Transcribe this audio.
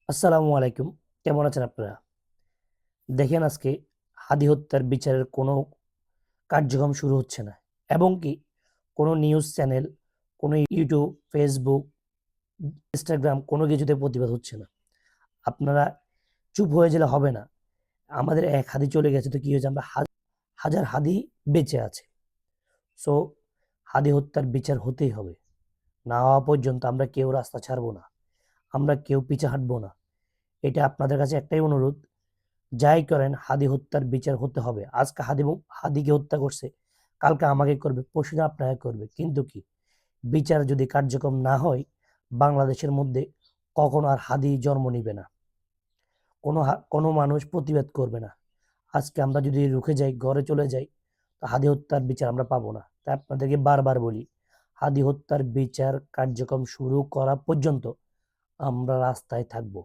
আসসালামু আলাইকুম। কেমন আছেন আপনারা? দেখেন আজকে হাদি হত্যার বিচারের কোনো কার্যক্রম শুরু হচ্ছে না। এবং কি কোনো নিউজ চ্যানেল, কোনো ইউটিউব, ফেসবুক, ইনস্টাগ্রাম কোনো কিছুতে প্রতিবাদ হচ্ছে না। আপনারা চুপ হয়ে গেলে হবে না। আমাদের এক হাদি চলে গেছে তো কি হয়েছে? আমরা হাজার হাদি বেঁচে আছে। সো হাদি হত্যার বিচার হতেই হবে। না হওয়া পর্যন্ত আমরা কেউ রাস্তা ছাড়বো না। আমরা কেউ পিছে হাঁটবো না। এটা আপনাদের কাছে একটাই অনুরোধ, যাই করেন হাদি হত্যার বিচার হতে হবে। আজকে হাদিকে হত্যা করছে, কালকে আমাকে করবে, পরশুদিন আপনাকে করবে। কিন্তু কি বিচার যদি কার্যক্রম না হয়, বাংলাদেশের মধ্যে কখনো আর হাদি জন্ম নিবে না। কোনো মানুষ প্রতিবাদ করবে না। আজকে আমরা যদি রুখে যাই, ঘরে চলে যাই, তো হাদি হত্যার বিচার আমরা পাবো না। তাই আপনাদেরকে বারবার বলি, হাদি হত্যার বিচার কার্যক্রম শুরু করা পর্যন্ত আমরা রাস্তায় থাকবো।